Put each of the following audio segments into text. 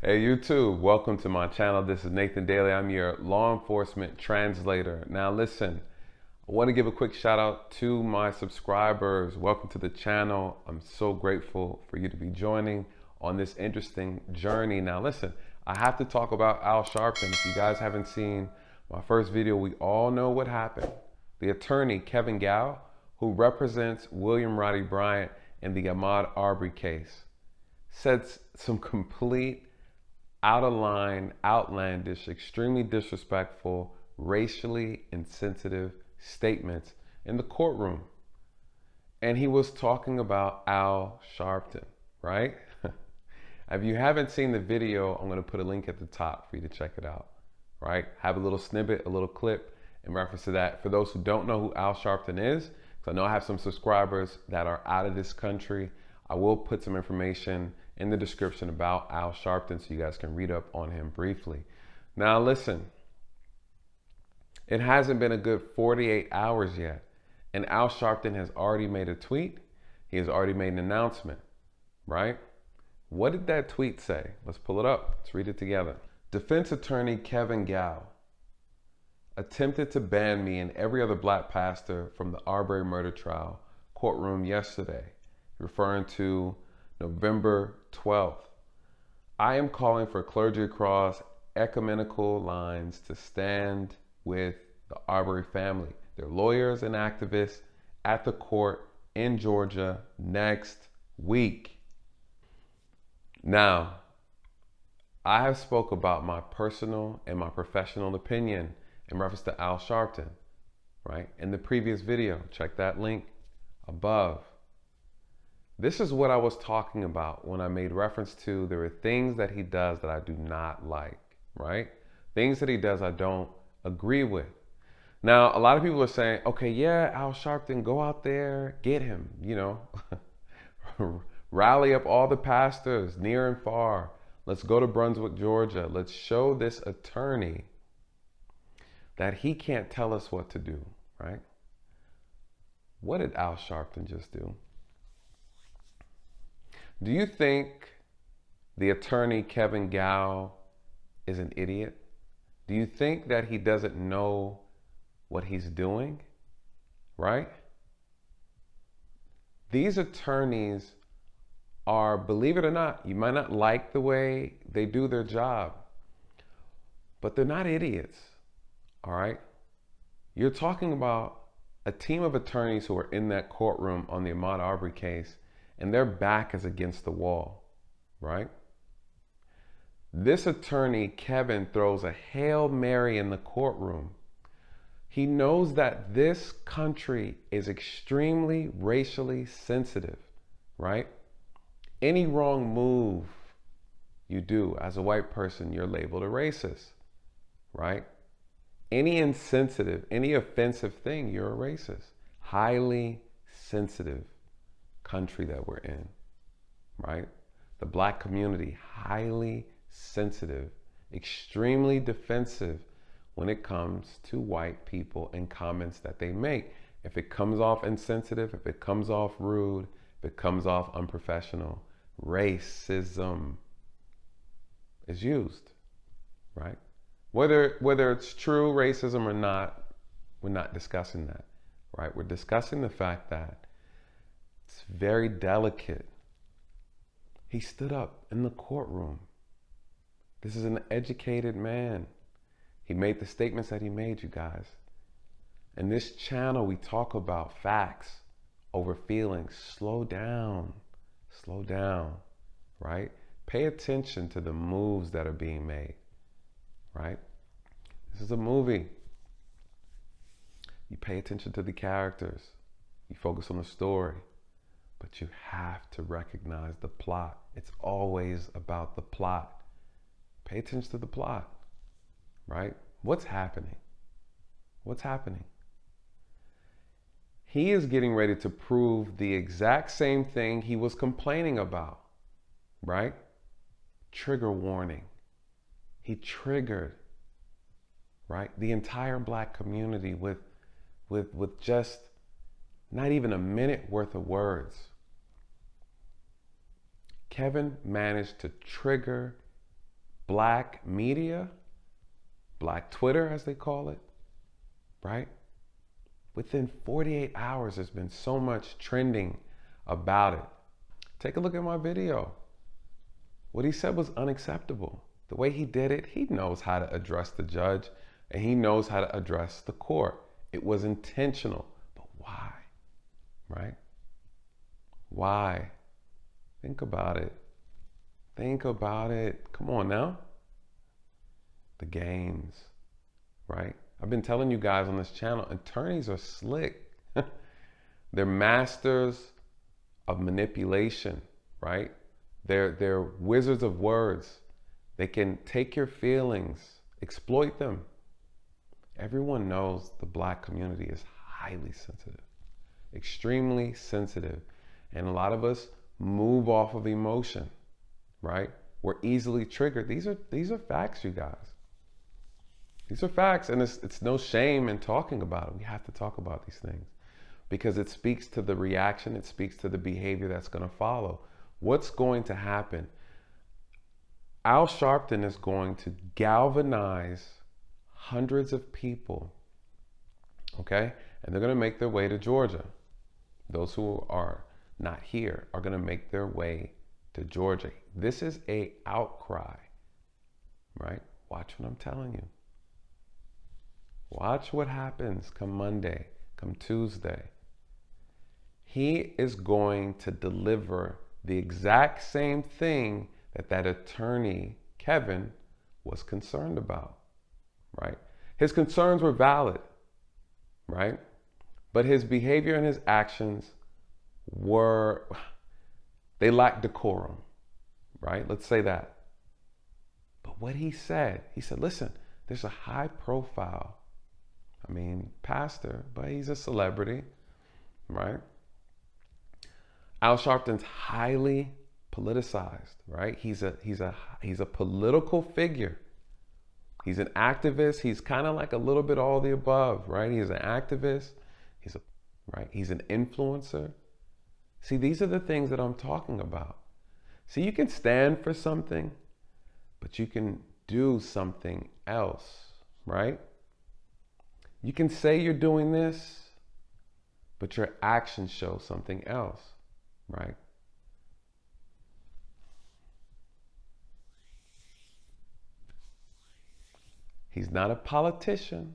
Hey YouTube, welcome to my channel. This is Nathan Daley. I'm your law enforcement translator. Now listen, I want to give a quick shout out to my subscribers. Welcome to the channel. I'm so grateful for you to be joining on this interesting journey. Now listen, I have to talk about Al Sharpton. If you guys haven't seen my first video, we all know what happened. The attorney, Kevin Gough, who represents William Roddie Bryan in the Ahmaud Arbery case, said some complete out of line, outlandish, extremely disrespectful, racially insensitive statements in the courtroom. And he was talking about Al Sharpton, right? If you haven't seen the video, I'm going to put a link at the top for you to check it out, right? Have a little snippet, a little clip in reference to that. For those who don't know who Al Sharpton is, because I know I have some subscribers that are out of this country, I will put some information in the description about Al Sharpton so you guys can read up on him briefly. Now listen, it hasn't been a good 48 hours yet, and Al Sharpton has already made a tweet. He has already made an announcement, right? What did that tweet say? Let's pull it up. Let's read it together. Defense attorney Kevin Gough attempted to ban me and every other black pastor from the Arbery murder trial courtroom yesterday, referring to November 12th. I am calling for clergy across ecumenical lines to stand with the Arbery family, their lawyers and activists at the court in Georgia next week. Now, I have spoke about my personal and my professional opinion in reference to Al Sharpton, right? In the previous video, check that link above. This is what I was talking about when I made reference to there are things that he does that I do not like, right? Things that he does I don't agree with. Now, a lot of people are saying, okay, yeah, Al Sharpton, go out there, get him, rally up all the pastors near and far. Let's go to Brunswick, Georgia. Let's show this attorney that he can't tell us what to do, right? What did Al Sharpton just do? Do you think the attorney Kevin Gough is an idiot? Do you think that he doesn't know what he's doing, right? These attorneys are, believe it or not, you might not like the way they do their job, but they're not idiots, all right? You're talking about a team of attorneys who are in that courtroom on the Ahmaud Arbery case, and their back is against the wall, right? This attorney, Kevin, throws a Hail Mary in the courtroom. He knows that this country is extremely racially sensitive, right? Any wrong move you do as a white person, you're labeled a racist, right? Any insensitive, any offensive thing, you're a racist. Highly sensitive country that we're in, right? The black community, highly sensitive, extremely defensive when it comes to white people and comments that they make. If it comes off insensitive, if it comes off rude, if it comes off unprofessional, racism is used, right? Whether it's true racism or not, we're not discussing that, right? We're discussing the fact that it's very delicate. He stood up in the courtroom. This is an educated man. He made the statements that he made, you guys. In this channel, we talk about facts over feelings. Slow down, right? Pay attention to the moves that are being made, right? This is a movie. You pay attention to the characters. You focus on the story. But you have to recognize the plot. It's always about the plot. Pay attention to the plot, right? What's happening? What's happening? He is getting ready to prove the exact same thing he was complaining about, right? Trigger warning. He triggered, right, the entire black community with just not even a minute worth of words. Kevin managed to trigger black media, black Twitter as they call it, right? Within 48 hours, there's been so much trending about it. Take a look at my video. What he said was unacceptable. The way he did it, he knows how to address the judge and he knows how to address the court. It was intentional, but why, right? Why? Think about it. Think about it. Come on now. The games, right? I've been telling you guys on this channel, attorneys are slick. They're masters of manipulation, right? They're wizards of words. They can take your feelings, exploit them. Everyone knows the black community is highly sensitive, extremely sensitive. And a lot of us move off of emotion, right? We're easily triggered. These are facts, you guys. These are facts, and it's no shame in talking about it. We have to talk about these things because it speaks to the reaction. It speaks to the behavior that's going to follow. What's going to happen? Al Sharpton is going to galvanize hundreds of people, okay? And they're going to make their way to Georgia. Those who are not here are going to make their way to Georgia. This is an outcry, right? Watch what I'm telling you. Watch what happens come Monday, come Tuesday. He is going to deliver the exact same thing that attorney, Kevin, was concerned about, right? His concerns were valid, right? But his behavior and his actions they lacked decorum, right? Let's say that. But what he said, listen, there's a high profile, pastor, but he's a celebrity, right? Al Sharpton's highly politicized, right? He's a political figure. He's an activist. He's kind of like a little bit all the above, right? He's an activist. He's an influencer. See, these are the things that I'm talking about. See, you can stand for something, but you can do something else, right? You can say you're doing this, but your actions show something else, right? He's not a politician,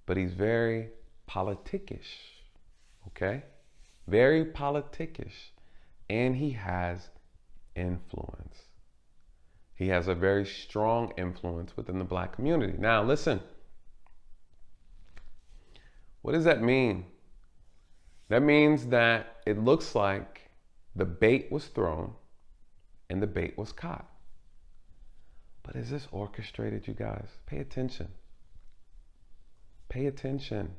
but he's very politickish, okay? Very politickish, and he has influence. He has a very strong influence within the black community. Now, listen, what does that mean? That means that it looks like the bait was thrown and the bait was caught. But is this orchestrated, you guys? Pay attention. Pay attention.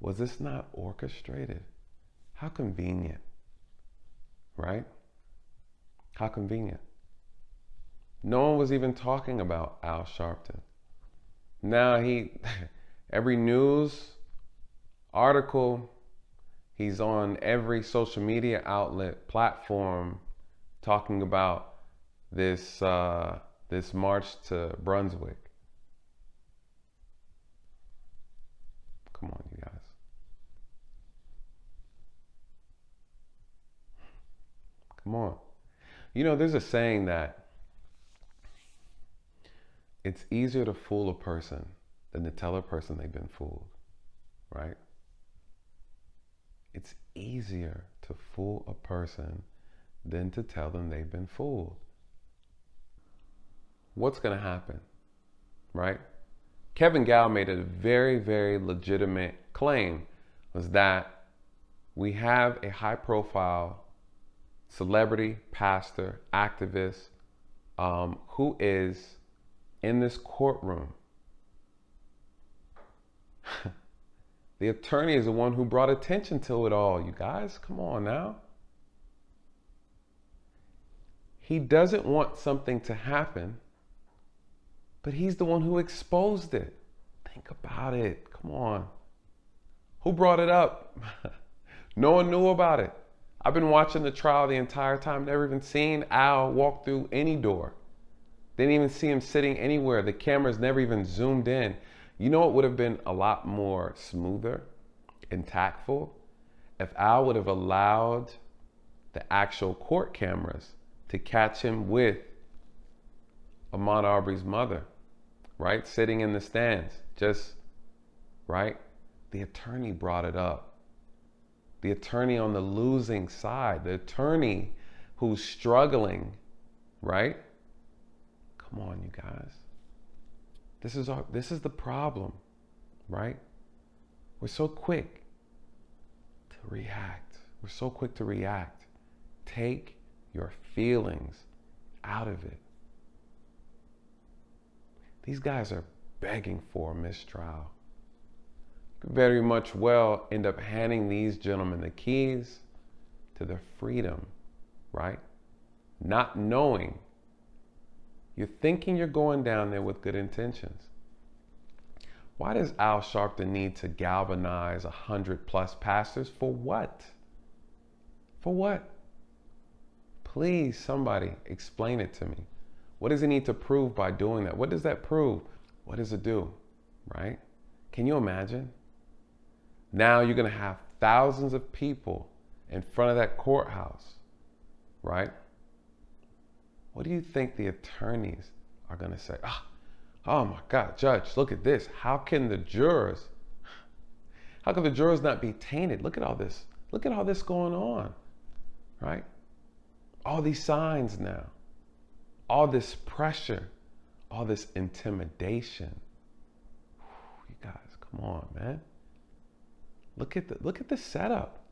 Was this not orchestrated? How convenient, right? How convenient. No one was even talking about Al Sharpton. Now every news article, he's on every social media outlet, platform, talking about this march to Brunswick. Come on, you guys. Come on. You know, there's a saying that it's easier to fool a person than to tell a person they've been fooled, right? It's easier to fool a person than to tell them they've been fooled. What's going to happen, right? Kevin Gough made a very, very legitimate claim, was that we have a high-profile celebrity, pastor, activist, who is in this courtroom. The attorney is the one who brought attention to it all. You guys, come on now. He doesn't want something to happen, but he's the one who exposed it. Think about it. Come on. Who brought it up? No one knew about it. I've been watching the trial the entire time, never even seen Al walk through any door. They didn't even see him sitting anywhere. The cameras never even zoomed in. You know what would have been a lot more smoother and tactful? If Al would have allowed the actual court cameras to catch him with Ahmaud Arbery's mother, right? Sitting in the stands, just, right? The attorney brought it up. The attorney on the losing side, the attorney who's struggling, right? Come on, you guys. This is the problem, right? We're so quick to react. We're so quick to react. Take your feelings out of it. These guys are begging for a mistrial. Could very much well end up handing these gentlemen the keys to their freedom, right? Not knowing. You're thinking you're going down there with good intentions. Why does Al Sharpton need to galvanize 100+ pastors? For what? For what? Please, somebody explain it to me. What does he need to prove by doing that? What does that prove? What does it do, right? Can you imagine? Now you're going to have thousands of people in front of that courthouse, right? What do you think the attorneys are going to say? Oh my God, Judge, look at this. How can the jurors not be tainted? Look at all this. Look at all this going on, right? All these signs now, all this pressure, all this intimidation. You guys, come on, man. Look at the setup.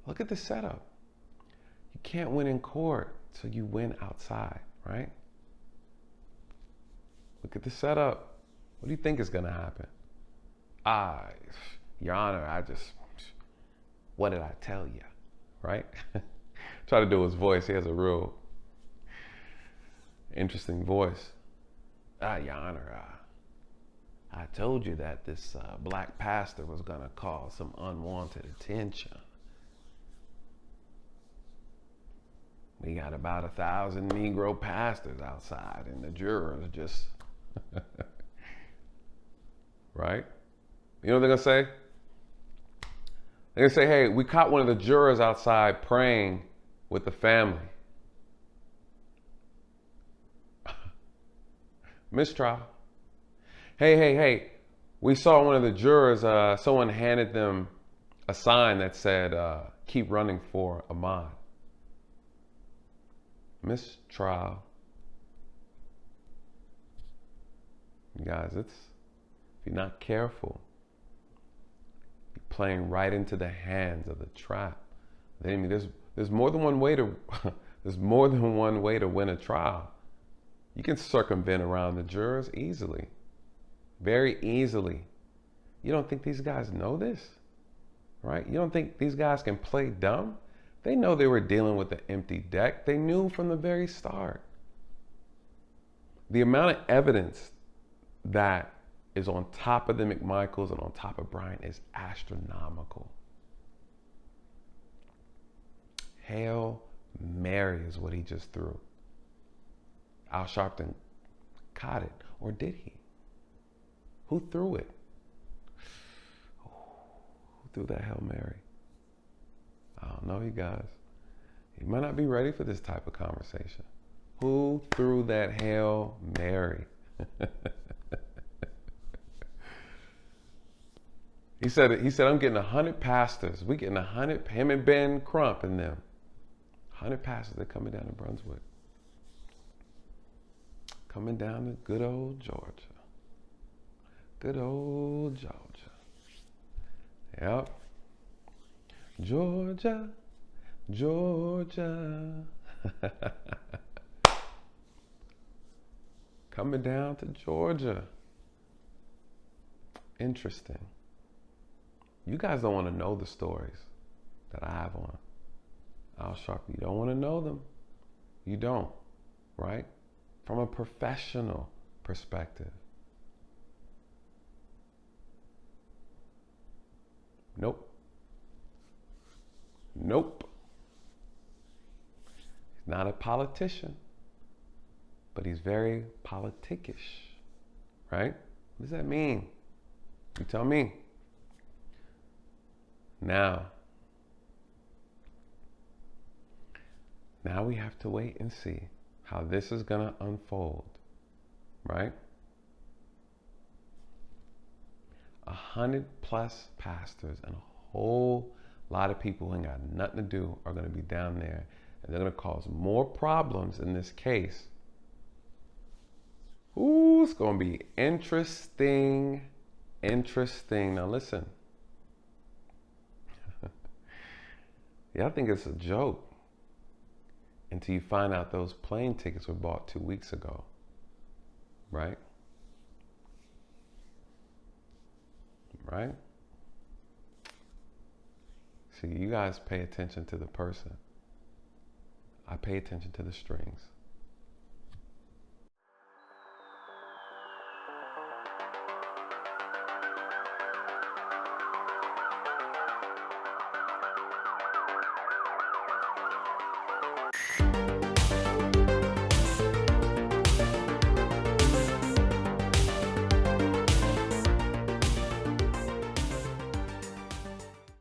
Look at the setup. You can't win in court, so you win outside, right? Look at the setup. What do you think is going to happen? Your Honor, what did I tell you, right? Try to do his voice. He has a real interesting voice. Your Honor, I told you that this black pastor was going to cause some unwanted attention. We got about 1,000 Negro pastors outside, and the jurors just, right? You know what they're going to say? They're going to say, hey, we caught one of the jurors outside praying with the family. Mistrial. Hey, we saw one of the jurors, someone handed them a sign that said, keep running for Ahmaud. Mistrial. You guys, if you're not careful, you're playing right into the hands of the trap. I mean, there's more than one way to there's more than one way to win a trial. You can circumvent around the jurors easily, very easily. You don't think these guys know this, right? You don't think these guys can play dumb? They know they were dealing with an empty deck. They knew from the very start. The amount of evidence that is on top of the McMichaels and on top of Bryan is astronomical. Hail Mary is what he just threw. Al Sharpton caught it, or did he? Who threw it? Who threw that Hail Mary? I don't know, you guys. You might not be ready for this type of conversation. Who threw that Hail Mary? He said, I'm getting 100 pastors. We getting 100, him and Ben Crump and them. 100 pastors that coming down to Brunswick. Coming down to good old Georgia. Good old Georgia. Yep. Georgia, Georgia. Coming down to Georgia. Interesting. You guys don't want to know the stories that I have on Al Sharpton. You don't want to know them. You don't, right? From a professional perspective. Nope. Nope. He's not a politician. but he's very politicish, right? What does that mean? You tell me. Now we have to wait and see how this is going to unfold, right? 100+ pastors and a whole lot of people who ain't got nothing to do are going to be down there, and they're going to cause more problems in this case. Ooh, it's going to be interesting. Now listen. Y'all think it's a joke until you find out those plane tickets were bought 2 weeks ago, right? Right? See, you guys pay attention to the person. I pay attention to the strings.